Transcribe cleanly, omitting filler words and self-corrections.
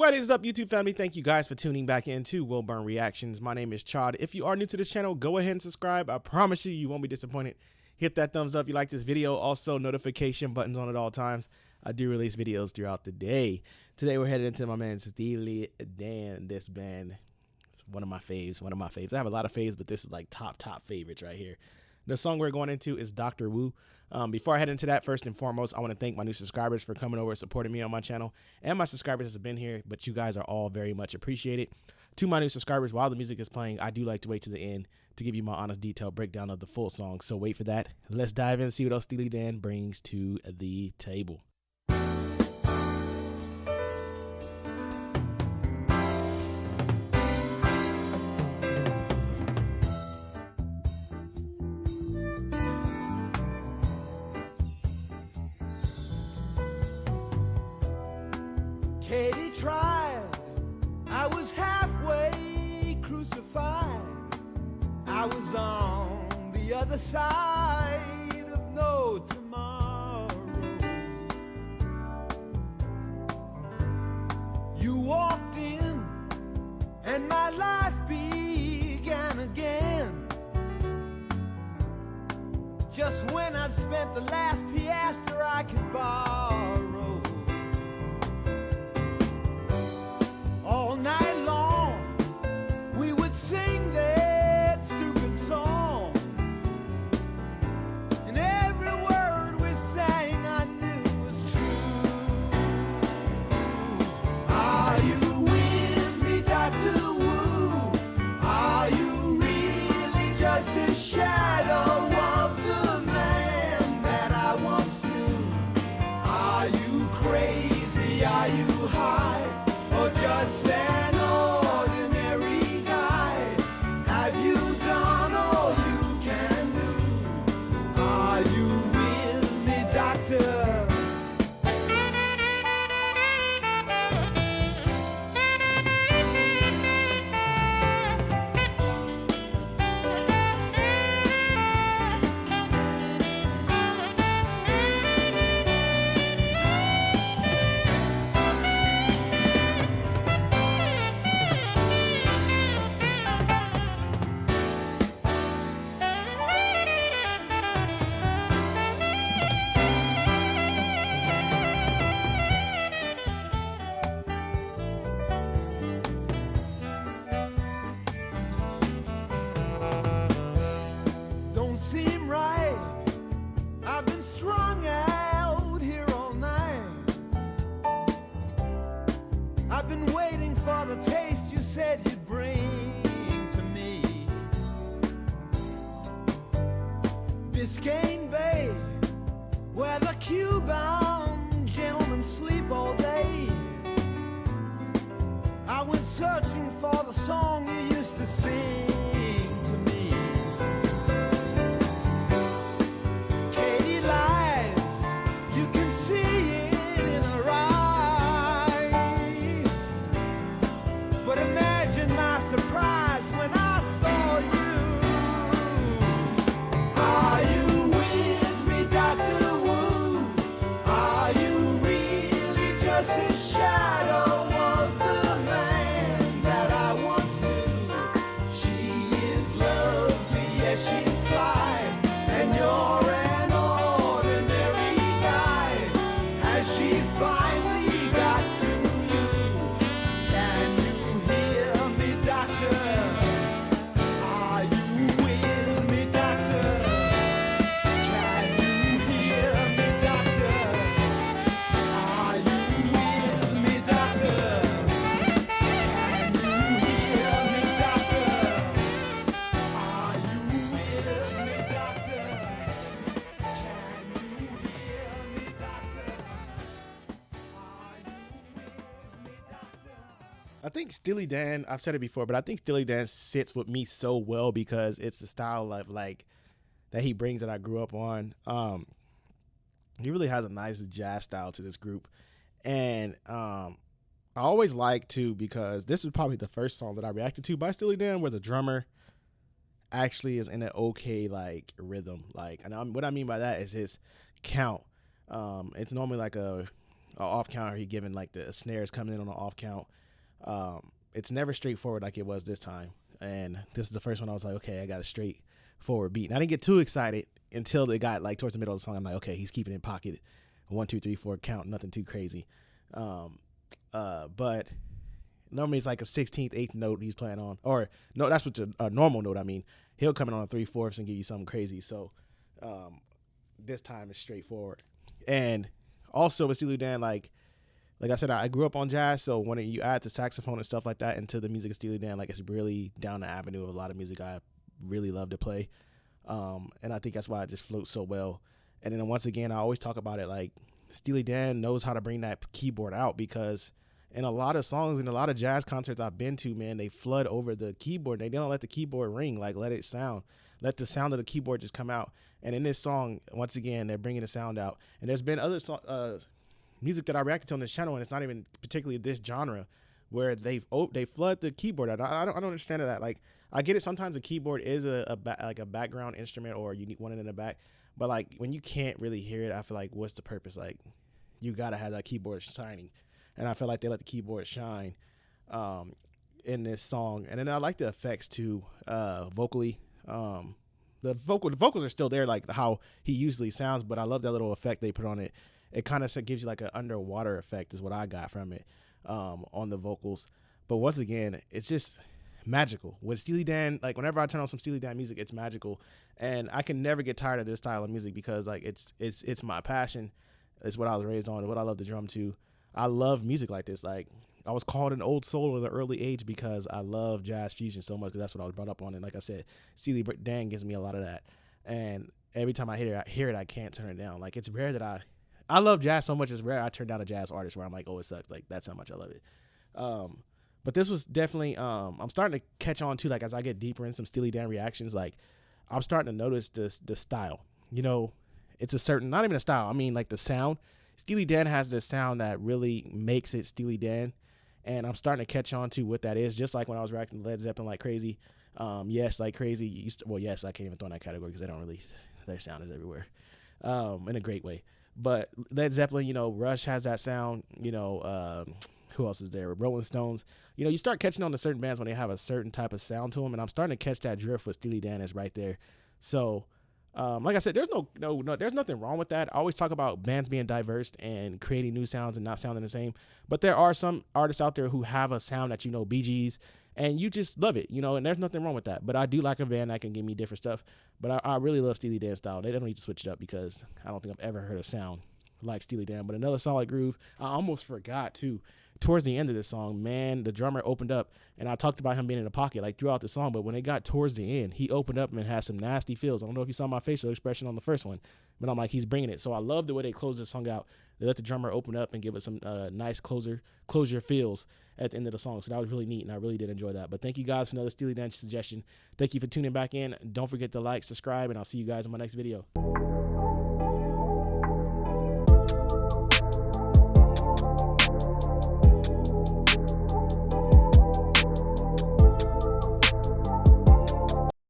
What is up, YouTube family? Thank you guys for tuning back into Wilburn Reactions. My name is Chod. If you are new to this channel, go ahead and subscribe. I promise you, you won't be disappointed. Hit that thumbs up if you like this video. Also, notification buttons on at all times. I do release videos throughout the day. Today, we're headed into my man Steely Dan. This band, it's one of my faves. I have a lot of faves, but this is like top favorites right here. The song we're going into is Dr. Wu. Before I head into that, first and foremost, I want to thank my new subscribers for coming over and supporting me on my channel, and my subscribers that have been here, but you guys are all very much appreciated. To my new subscribers, while the music is playing, I do like to wait to the end to give you my honest, detailed breakdown of the full song, so wait for that. Let's dive in and see what else Steely Dan brings to the table. Katie tried, I was halfway crucified. I was on the other side of no tomorrow. You walked in and my life began again. Just when I'd spent the last piastre I could borrow. All night long, we would sing that stupid song, and every word we sang I knew was true. Are you with me, Dr. Wu? Are you really just a shadow of the man that I once knew? Are you crazy? Are you high? Or just an ordinary guy? Have you done all you can do? Are you with me, doctor? I've been strung out here all night. I've been waiting for the taste you said you'd bring to me. Biscayne Bay, where the Cuban gentlemen sleep all day. I went searching for the song you used to sing to me. Surprise when I saw you. Are you with me, Dr. Wu? Are you really just a shadow of the man that I once knew? She is lovely, yes, she's fine, and you're an ordinary guy. Has she finally got to you? Can you hear me, doctor? Are you with me, doctor? Can you hear me, doctor? Are you with me, doctor? Can you hear me, doctor? Are you with me, doctor? Can you hear me, doctor? Are you with me, doctor? I think Steely Dan, I've said it before, but I think Steely Dan sits with me so well because it's the style of like that he brings that I grew up on. He really has a nice jazz style to this group. And I always like to, because this was probably the first song that I reacted to by Steely Dan where the drummer actually is in an okay like rhythm. Like, and what I mean by that is his count. It's normally like a off count, or he giving like the snares coming in on an off count. It's never straightforward like it was this time. And this is the first one I was like, okay, I got a straightforward beat. And I didn't get too excited until it got like towards the middle of the song. I'm like, okay, he's keeping it in pocket. 1, 2, 3, 4 count, nothing too crazy. But normally it's like a 16th, 8th note he's playing on. Or no, that's what a normal note. I mean, he'll come in on a 3/4 and give you something crazy. So this time it's straightforward. And also with Steely Dan, like I said, I grew up on jazz, so when you add the saxophone and stuff like that into the music of Steely Dan, like it's really down the avenue of a lot of music I really love to play. And I think that's why it just floats so well. And then once again, I always talk about it, like Steely Dan knows how to bring that keyboard out, because in a lot of songs and a lot of jazz concerts I've been to, man, they flood over the keyboard. They don't let the keyboard ring, like let it sound. Let the sound of the keyboard just come out. And in this song, once again, they're bringing the sound out. And there's been other music that I reacted to on this channel, and it's not even particularly this genre, where they flood the keyboard out. I don't understand that. Like, I get it. Sometimes a keyboard is like a background instrument, or you need one in the back. But like when you can't really hear it, I feel like what's the purpose? Like you gotta have that keyboard shining, and I feel like they let the keyboard shine in this song. And then I like the effects too, vocally. The vocals are still there, like how he usually sounds, but I love that little effect they put on it. It kind of gives you like an underwater effect is what I got from it on the vocals. But once again, it's just magical. With Steely Dan, like whenever I turn on some Steely Dan music, it's magical. And I can never get tired of this style of music, because like it's my passion. It's what I was raised on, what I love to drum to. I love music like this. Like I was called an old soul at an early age because I love jazz fusion so much, because that's what I was brought up on. And like I said, Steely Dan gives me a lot of that. And every time I hear it, I can't turn it down. Like it's rare that I love jazz so much, it's rare I turn down a jazz artist where I'm like, oh, it sucks. Like that's how much I love it. But this was definitely, I'm starting to catch on too. Like as I get deeper in some Steely Dan reactions, like I'm starting to notice the style. You know, it's a certain, not even a style, I mean like the sound. Steely Dan has this sound that really makes it Steely Dan. And I'm starting to catch on to what that is. Just like when I was reacting to Led Zeppelin like crazy. Yes, like crazy. Yes, I can't even throw in that category because they don't really, their sound is everywhere in a great way. But Led Zeppelin, you know, Rush has that sound, you know, who else is there? Rolling Stones. You know, you start catching on to certain bands when they have a certain type of sound to them, and I'm starting to catch that drift with Steely Dan is right there. So, like I said, there's there's nothing wrong with that. I always talk about bands being diverse and creating new sounds and not sounding the same. But there are some artists out there who have a sound that, you know, Bee Gees, and you just love it, you know, and there's nothing wrong with that. But I do like a band that can give me different stuff. But I really love Steely Dan style. They don't need to switch it up, because I don't think I've ever heard a sound like Steely Dan. But another solid groove. I almost forgot too. Towards the end of this song, man, the drummer opened up, and I talked about him being in the pocket like throughout the song, but when it got towards the end, he opened up and had some nasty feels. I don't know if you saw my facial expression on the first one, but I'm like, he's bringing it. So I love the way they closed the song out. They let the drummer open up and give it some nice closure feels at the end of the song. So that was really neat, and I really did enjoy that. But thank you guys for another Steely Dan suggestion. Thank you for tuning back in. Don't forget to like, subscribe, and I'll see you guys in my next video.